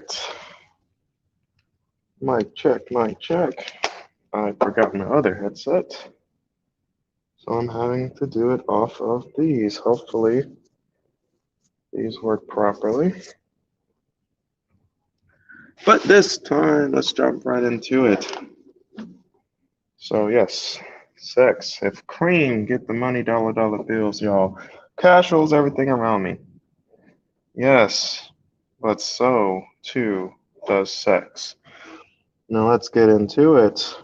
right. Mic check, mic check. I forgot my other headset, so I'm having to do it off of these. Hopefully, these work properly. But this time, let's jump right into it. So yes, sex. If cream get the money, dollar bills, y'all. Cash rules everything around me. Yes, but so too does sex. Now let's get into it.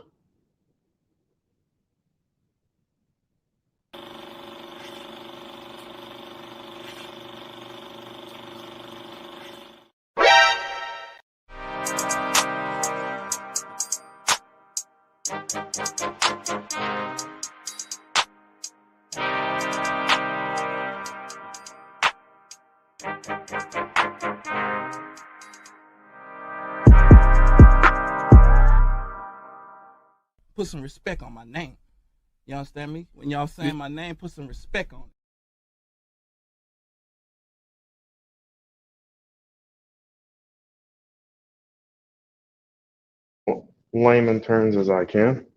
Put some respect on my name. You understand me? When y'all saying my name, put some respect on it. Layman terms as I can.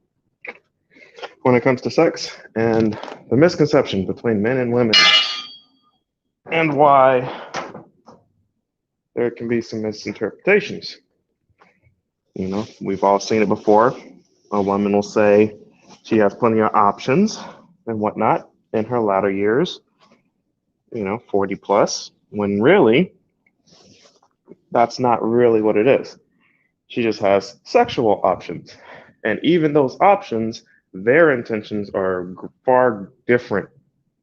When it comes to sex and the misconception between men and women, and why there can be some misinterpretations. You know, we've all seen it before. A woman will say she has plenty of options and whatnot in her latter years, 40 plus, when really that's not really what it is. She just has sexual options. And even those options, their intentions are far different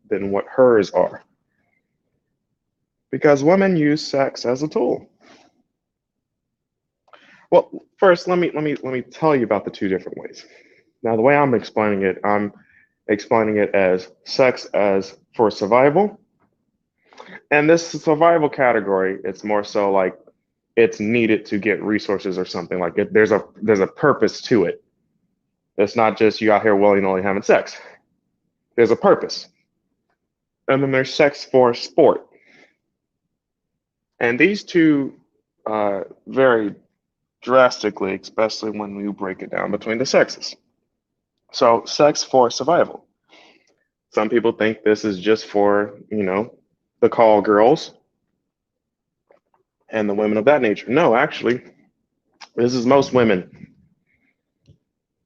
than what hers are. Because women use sex as a tool. Well, first let me tell you about the two different ways. Now, the way I'm explaining it as sex as for survival. And this survival category, it's more so like it's needed to get resources or something like it. There's a purpose to it. It's not just you out here willy-nilly having sex. There's a purpose. And then there's sex for sport. And these two vary drastically, especially when we break it down between the sexes. So, sex for survival. Some people think this is just for, the call girls and the women of that nature. No, actually, this is most women.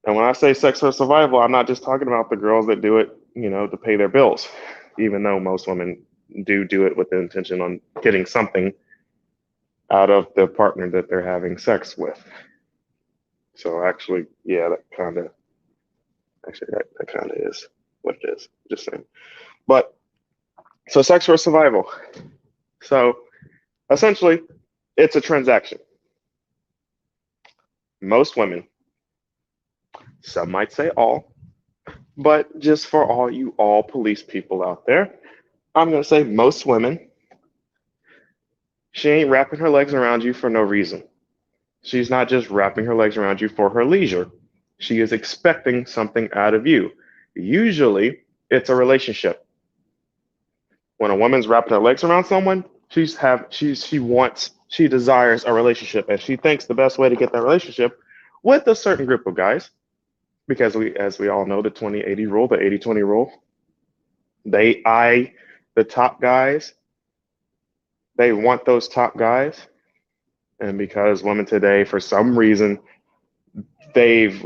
And when I say sex for survival, I'm not just talking about the girls that do it, to pay their bills, even though most women do it with the intention on getting something out of the partner that they're having sex with. So actually, yeah, that kind of is what it is. Just saying. But so sex for survival. So essentially, it's a transaction. Most women, some might say all, but just for all police people out there, I'm going to say most women, she ain't wrapping her legs around you for no reason. She's not just wrapping her legs around you for her leisure. She is expecting something out of you. Usually, it's a relationship. When a woman's wrapping her legs around someone, she desires a relationship, and she thinks the best way to get that relationship with a certain group of guys, because as we all know, the 20-80 rule, the 80-20 rule, they eye the top guys. They want those top guys. And because women today, for some reason, well,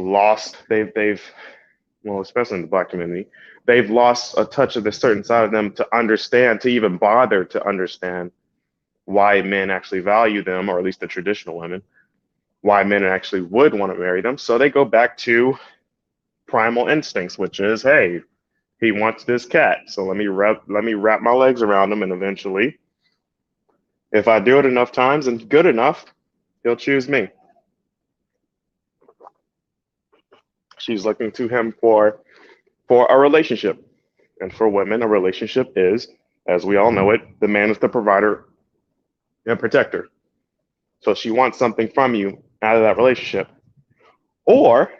especially in the Black community, they've lost a touch of the certain side of them to understand, to even bother to understand why men actually value them, or at least the traditional women, why men actually would want to marry them. So they go back to primal instincts, which is, hey, he wants this cat, so let me wrap my legs around him, and eventually, if I do it enough times and good enough, he'll choose me. She's looking to him for a relationship. And for women, a relationship is, as we all know it, the man is the provider and protector. So she wants something from you out of that relationship. Or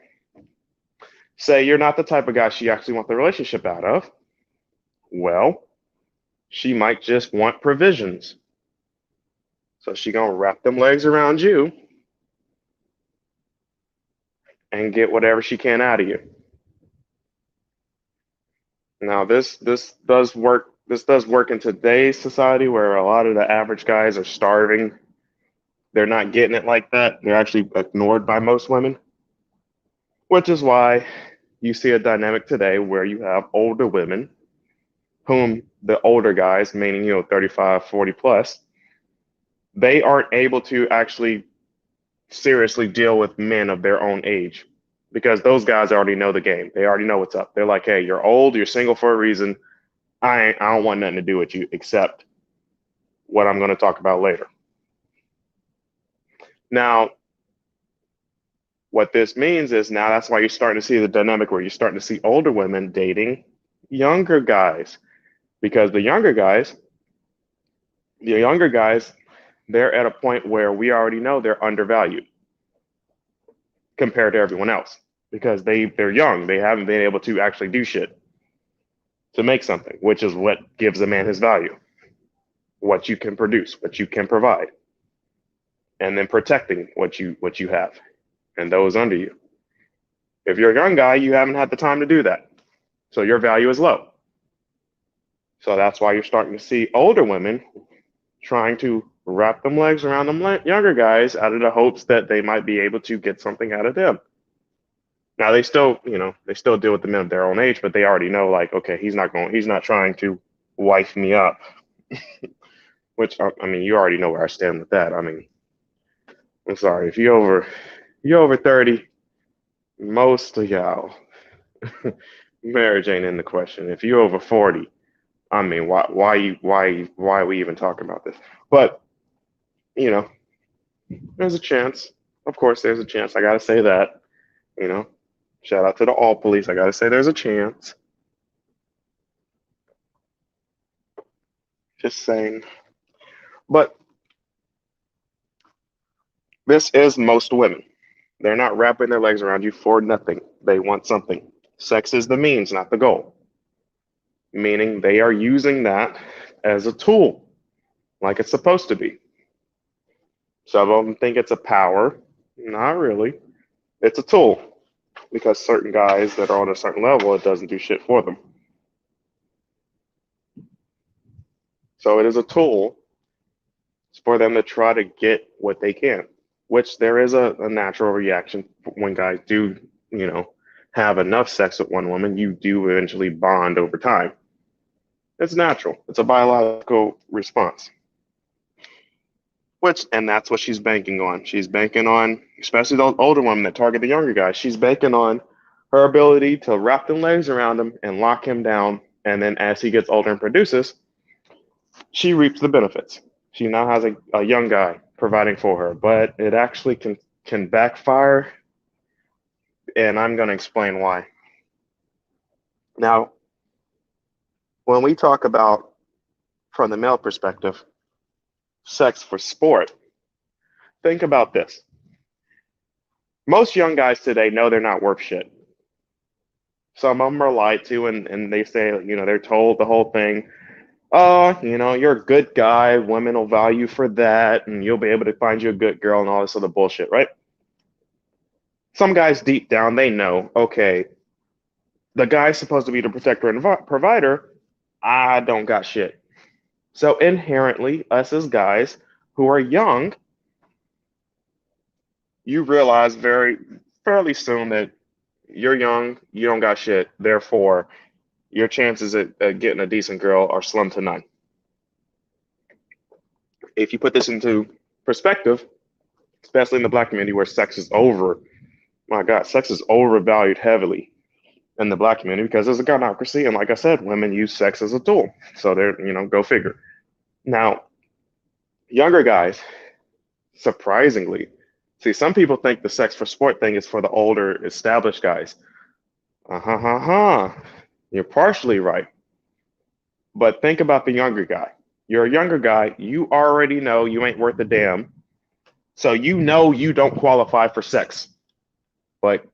say you're not the type of guy she actually wants the relationship out of. Well, she might just want provisions. So she gonna wrap them legs around you and get whatever she can out of you. Now this does work. This does work in today's society where a lot of the average guys are starving. They're not getting it like that. They're actually ignored by most women, which is why you see a dynamic today where you have older women whom the older guys, meaning, 35, 40 plus, they aren't able to actually seriously deal with men of their own age because those guys already know the game. They already know what's up. They're like, hey, you're old, you're single for a reason. I don't want nothing to do with you except what I'm going to talk about later. Now, what this means is now that's why you're starting to see the dynamic where you're starting to see older women dating younger guys because the younger guys, they're at a point where we already know they're undervalued compared to everyone else because they're young. They haven't been able to actually do shit to make something, which is what gives a man his value. What you can produce, what you can provide, and then protecting what you have and those under you. If you're a young guy, you haven't had the time to do that. So your value is low. So that's why you're starting to see older women trying to wrap them legs around them younger guys out of the hopes that they might be able to get something out of them. Now they still, they still deal with the men of their own age, but they already know like, okay, he's not trying to wife me up. Which I mean, you already know where I stand with that. I mean, I'm sorry, if you're over 30, most of y'all, marriage ain't in the question. If you're over 40, I mean, why are we even talking about this? But there's a chance. Of course, there's a chance. I gotta say that. Shout out to the all police. I gotta say there's a chance. Just saying. But this is most women. They're not wrapping their legs around you for nothing. They want something. Sex is the means, not the goal. Meaning they are using that as a tool, like it's supposed to be. Some of them think it's a power. Not really. It's a tool because certain guys that are on a certain level, it doesn't do shit for them. So it is a tool for them to try to get what they can, which there is a natural reaction when guys do, have enough sex with one woman, you do eventually bond over time. It's natural. It's a biological response. And that's what she's banking on. She's banking on, especially those older women that target the younger guys, she's banking on her ability to wrap them legs around him and lock him down. And then as he gets older and produces, she reaps the benefits. She now has a young guy providing for her, but it actually can backfire. And I'm going to explain why. Now, when we talk about, from the male perspective, sex for sport, think about this. Most young guys today know they're not worth shit. Some of them are lied to and they say, they're told the whole thing. Oh, you're a good guy. Women will value for that and you'll be able to find you a good girl and all this other bullshit, right? Some guys deep down, they know, okay, the guy's supposed to be the protector and provider. I don't got shit. So inherently, us as guys who are young, you realize fairly soon that you're young, you don't got shit. Therefore, your chances at getting a decent girl are slim to none. If you put this into perspective, especially in the black community where sex is sex is overvalued heavily in the black community because there's a gynocracy. And like I said, women use sex as a tool. So they're, go figure. Now, younger guys, surprisingly, see, some people think the sex for sport thing is for the older established guys. You're partially right. But think about the younger guy. You're a younger guy. You already know you ain't worth a damn. So you don't qualify for sex. But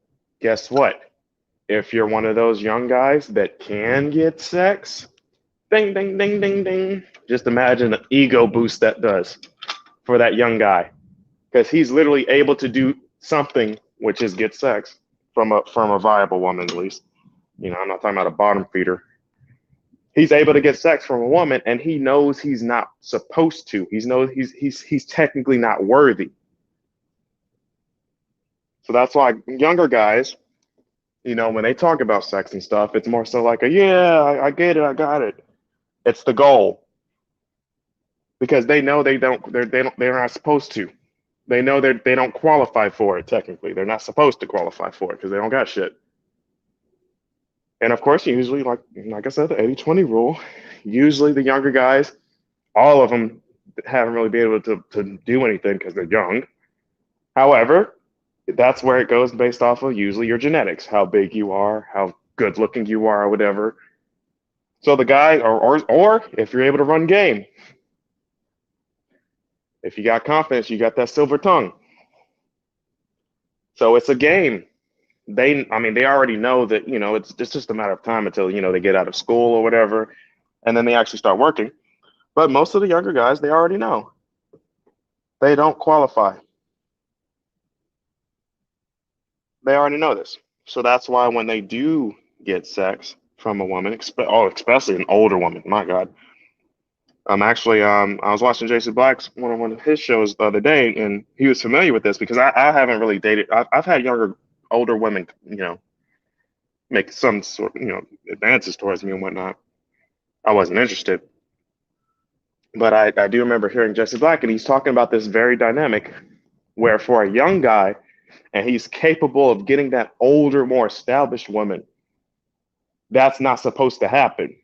guess what? If you're one of those young guys that can get sex, ding, ding, ding, ding, ding. Just imagine the ego boost that does. for that young guy because he's literally able to do something, which is get sex from a viable woman at least. You know, I'm not talking about a bottom feeder. He's able to get sex from a woman, and he knows he's not supposed to. He's technically not worthy. So that's why younger guys, you know, when they talk about sex and stuff, it's more so like I get it, I got it. It's the goal because they know they're not supposed to. They know they don't qualify for it technically. They're not supposed to qualify for it because they don't got shit. And of course, usually, like I said, the 80-20 rule, usually the younger guys, all of them haven't really been able to do anything because they're young. However, that's where it goes based off of usually your genetics, how big you are, how good looking you are, or whatever. So the guy, or if you're able to run game, if you got confidence, you got that silver tongue. So it's a game. They already know that, you know, it's just a matter of time until, you know, they get out of school or whatever, and then they actually start working. But most of the younger guys, they already know. They don't qualify. They already know this. So that's why when they do get sex from a woman, especially an older woman, my God. I was watching Jason Black's one of his shows the other day, and he was familiar with this because I haven't really dated. I've had older women, you know, make some sort, you know, advances towards me and whatnot. I wasn't interested, but I do remember hearing Jesse Black, and he's talking about this very dynamic where for a young guy, and he's capable of getting that older, more established woman, that's not supposed to happen.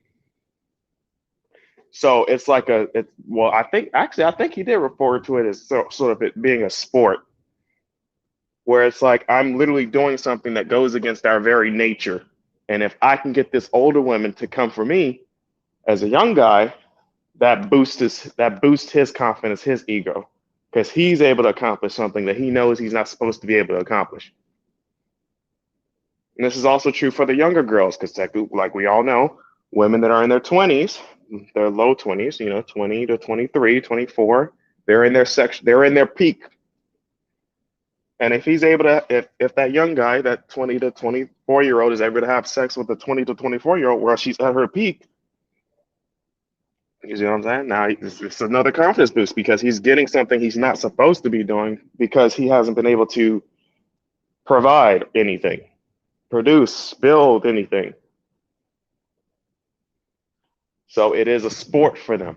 So it's like I think he did refer to it as sort of it being a sport, where it's like I'm literally doing something that goes against our very nature. And if I can get this older woman to come for me as a young guy, that boosts his confidence, his ego, because he's able to accomplish something that he knows he's not supposed to be able to accomplish. And this is also true for the younger girls, because like we all know, women that are in their 20s, their low 20s, you know, 20 to 23, 24, they're in their peak. And if he's able to, if that young guy, that 20 to 24-year-old is able to have sex with a 20 to 24-year-old while she's at her peak, you see what I'm saying? Now it's another confidence boost because he's getting something he's not supposed to be doing because he hasn't been able to provide anything, produce, build anything. So it is a sport for them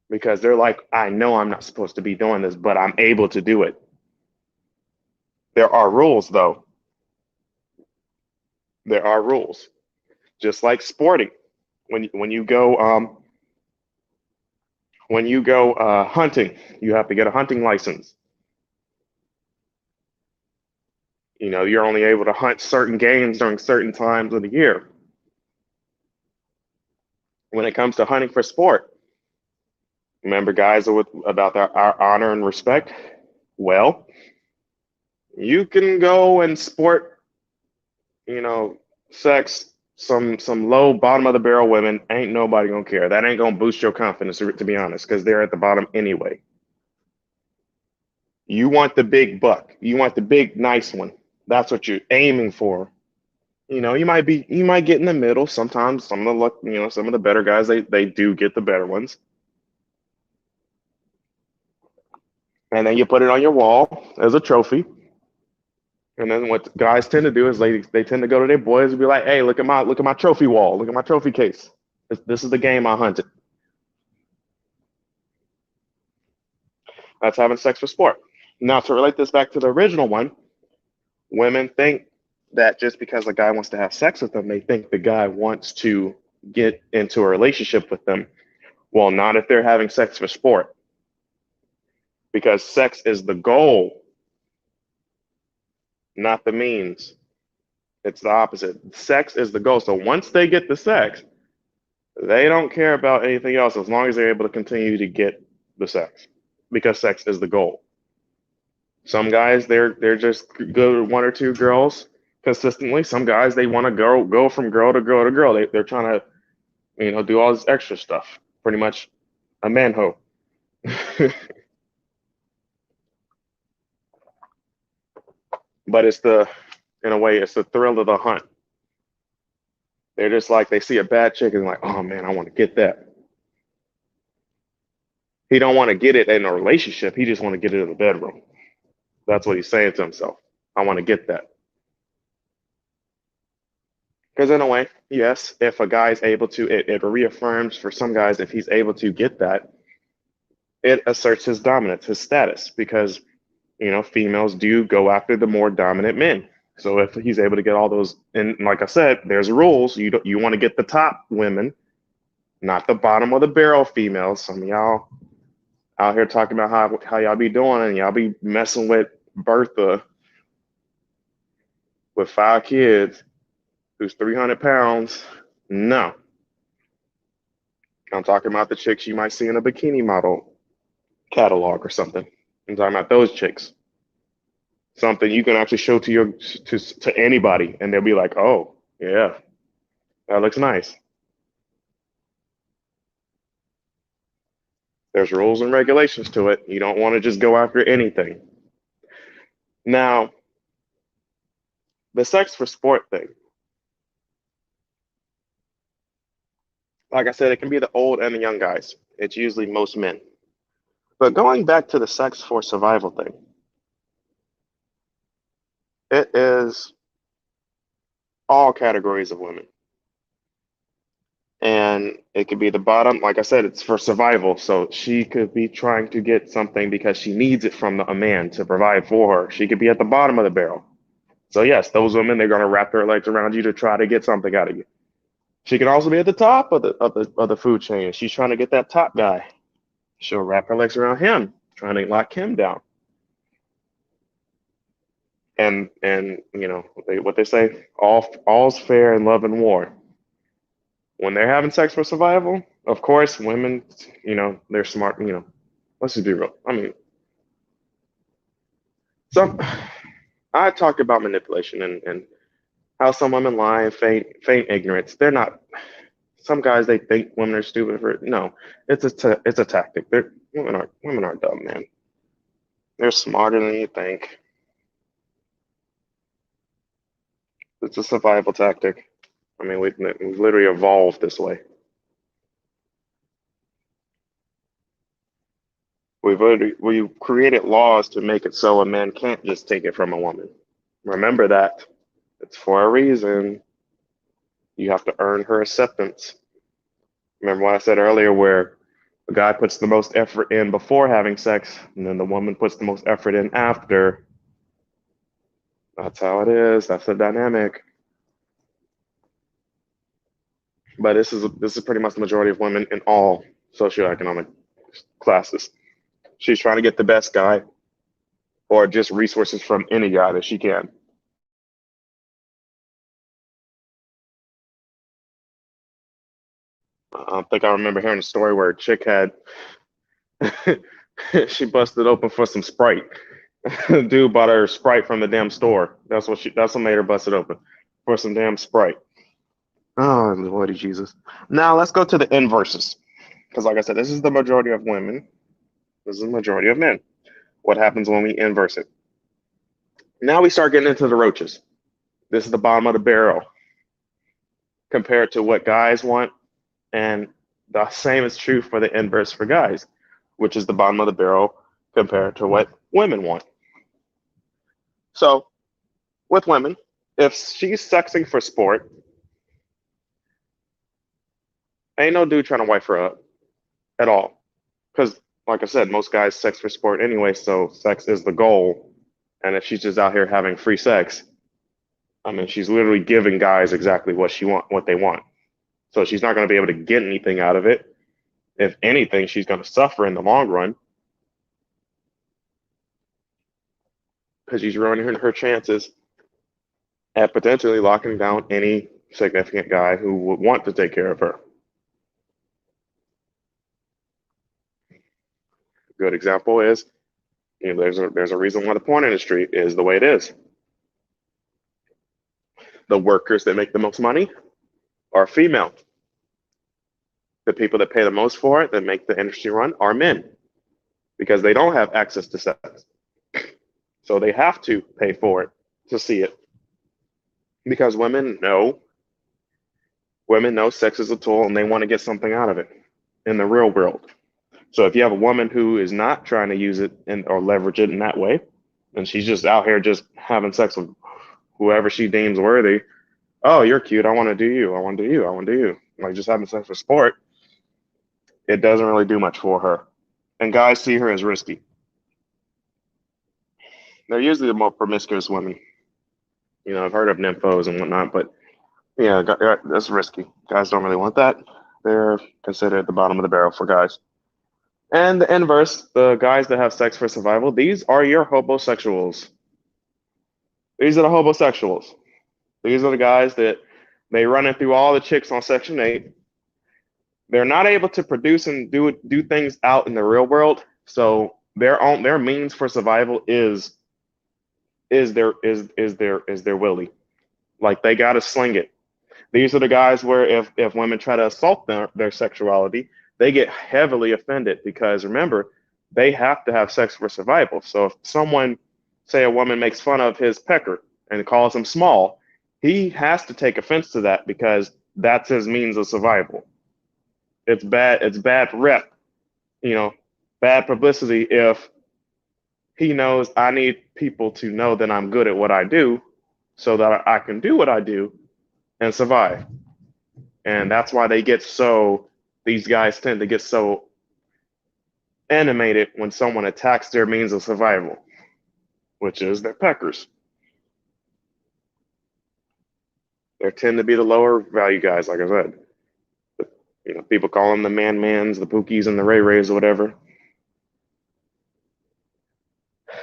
because they're like, I know I'm not supposed to be doing this, but I'm able to do it. There are rules, though. There are rules, just like sporting. When you go hunting, you have to get a hunting license. You know, you're only able to hunt certain games during certain times of the year. When it comes to hunting for sport, remember, guys, about our honor and respect. Well, you can go and sport, you know, sex. Some low bottom of the barrel women, ain't nobody gonna care. That ain't gonna boost your confidence, to be honest, because they're at the bottom anyway. You want the big buck. You want the big nice one. That's what you're aiming for. You know, you might get in the middle. Sometimes some of the better guys, they do get the better ones. And then you put it on your wall as a trophy. And then what guys tend to do is they tend to go to their boys and be like, "Hey, look at my trophy wall. Look at my trophy case. This is the game I hunted." That's having sex for sport. Now, to relate this back to the original one, women think that just because a guy wants to have sex with them, they think the guy wants to get into a relationship with them. Well, not if they're having sex for sport, because sex is the goal, not the means. It's the opposite. Sex is the goal. So once they get the sex, they don't care about anything else as long as they're able to continue to get the sex, because sex is the goal. Some guys, they're just good with one or two girls consistently. Some guys, they want to go from girl to girl to girl. They're trying to, you know, do all this extra stuff. Pretty much a manho. But in a way, it's the thrill of the hunt. They're just like, they see a bad chick and like, oh man, I want to get that. He don't want to get it in a relationship. He just want to get it in the bedroom. That's what he's saying to himself. I want to get that. Because in a way, yes, if a guy's able to, it reaffirms for some guys, if he's able to get that, it asserts his dominance, his status, because, females do go after the more dominant men. So if he's able to get all those, and like I said, there's rules. You want to get the top women, not the bottom of the barrel females. Some of y'all out here talking about how y'all be doing, and y'all be messing with Bertha with 5 kids who's 300 pounds. No. I'm talking about the chicks you might see in a bikini model catalog or something. I'm talking about those chicks. Something you can actually show to anybody, and they'll be like, "Oh, yeah, that looks nice." There's rules and regulations to it. You don't want to just go after anything. Now, the sex for sport thing. Like I said, it can be the old and the young guys. It's usually most men. But going back to the sex for survival thing, it is all categories of women. And it could be the bottom. Like I said, it's for survival. So she could be trying to get something because she needs it from a man to provide for her. She could be at the bottom of the barrel. So yes, those women, they're going to wrap their legs around you to try to get something out of you. She can also be at the top of the food chain. She's trying to get that top guy. She'll wrap her legs around him, trying to lock him down. And what they say, all's fair in love and war. When they're having sex for survival, of course, women, they're smart. Let's just be real. I mean, some I talked about manipulation and how some women lie and feign ignorance. They're not. Some guys, they think women are stupid for it. No, it's a tactic. Women aren't dumb, man. They're smarter than you think. It's a survival tactic. I mean, we've literally evolved this way. We've created laws to make it so a man can't just take it from a woman. Remember that. It's for a reason. You have to earn her acceptance. Remember what I said earlier, where the guy puts the most effort in before having sex, and then the woman puts the most effort in after. That's how it is. That's the dynamic. But this is pretty much the majority of women in all socioeconomic classes. She's trying to get the best guy, or just resources from any guy that she can. I think I remember hearing a story where a chick had she busted open for some Sprite. Dude bought her Sprite from the damn store. That's what made her bust it open for some damn Sprite. Oh, Lordy Jesus. Now let's go to the inverses. Because like I said, this is the majority of women. This is the majority of men. What happens when we inverse it? Now we start getting into the roaches. This is the bottom of the barrel compared to what guys want. And the same is true for the inverse for guys, which is the bottom of the barrel compared to what women want. So with women, if she's sexing for sport, ain't no dude trying to wife her up at all. Because, like I said, most guys sex for sport anyway, so sex is the goal. And if she's just out here having free sex, I mean, she's literally giving guys exactly what they want. So she's not going to be able to get anything out of it. If anything, she's going to suffer in the long run because she's ruining her chances at potentially locking down any significant guy who would want to take care of her. A good example is, there's a reason why the porn industry is the way it is. The workers that make the most money are female. The people that pay the most for it, that make the industry run, are men because they don't have access to sex. So they have to pay for it to see it because women know sex is a tool and they want to get something out of it in the real world. So if you have a woman who is not trying to use it or leverage it in that way, and she's just out here just having sex with whoever she deems worthy, oh, you're cute, I want to do you, I want to do you, I want to do you, like just having sex for sport, it doesn't really do much for her. And guys see her as risky. They're usually the more promiscuous women. I've heard of nymphos and whatnot, but yeah, that's risky. Guys don't really want that. They're considered the bottom of the barrel for guys. And the inverse, the guys that have sex for survival, these are your homosexuals. These are the homosexuals. These are the guys that they running through all the chicks on Section 8. They're not able to produce and do things out in the real world, so their means for survival is their willy. Like they gotta sling it. These are the guys where if women try to assault their sexuality, they get heavily offended because remember, they have to have sex for survival. So if someone, say a woman makes fun of his pecker and calls him small, he has to take offense to that because that's his means of survival. It's bad rep, bad publicity if he knows I need people to know that I'm good at what I do so that I can do what I do and survive. And that's why these guys tend to get so animated when someone attacks their means of survival, which is their peckers. They tend to be the lower value guys, like I said. People call them the man-mans, the pookies, and the ray-rays or whatever.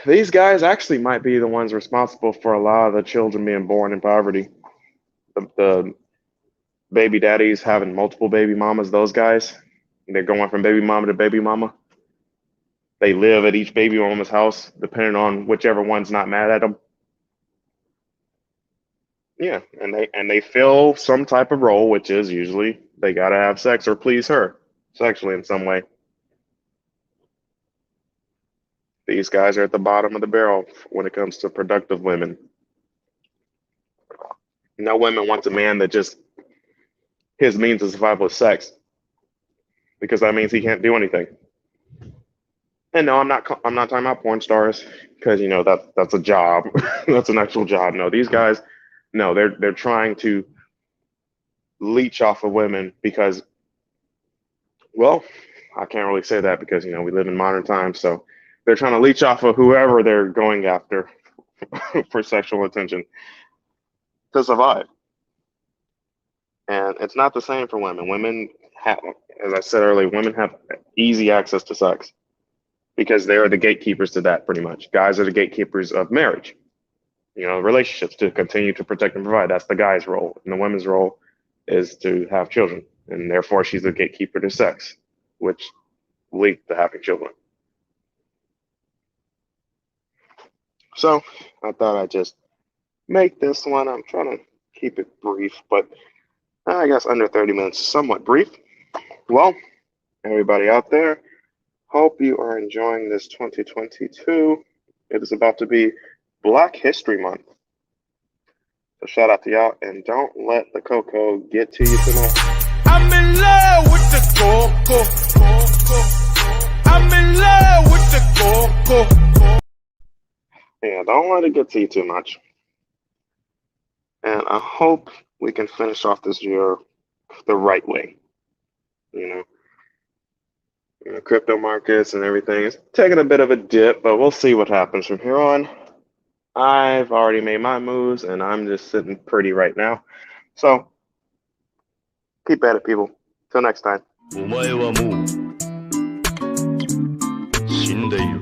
These guys actually might be the ones responsible for a lot of the children being born in poverty. The baby daddies having multiple baby mamas, those guys, they're going from baby mama to baby mama. They live at each baby mama's house, depending on whichever one's not mad at them. Yeah, and they fill some type of role, which is usually they gotta have sex or please her sexually in some way. These guys are at the bottom of the barrel when it comes to productive women. No women wants a man that just his means of survival is sex, because that means he can't do anything. And no, I'm not talking about porn stars because that's a job, that's an actual job. No, these guys, no, they're trying to leech off of women because, well, I can't really say that because we live in modern times, so they're trying to leech off of whoever they're going after for sexual attention to survive. And it's not the same for women. Women have, as I said earlier, women have easy access to sex because they are the gatekeepers to that pretty much. Guys are the gatekeepers of marriage, relationships to continue to protect and provide. That's the guy's role. And the woman's role is to have children. And therefore, she's the gatekeeper to sex, which leads to having children. So I thought I'd just make this one. I'm trying to keep it brief, but I guess under 30 minutes, somewhat brief. Well, everybody out there, hope you are enjoying this 2022. It is about to be Black History Month. So shout out to y'all, and don't let the cocoa get to you tonight. I'm in love with the cocoa. I'm in love with the cocoa. Yeah, don't let it get to you too much. And I hope we can finish off this year the right way. Crypto markets and everything is taking a bit of a dip, but we'll see what happens from here on. I've already made my moves, and I'm just sitting pretty right now. So keep at it, people. Till next time. お前はもう死んでいる。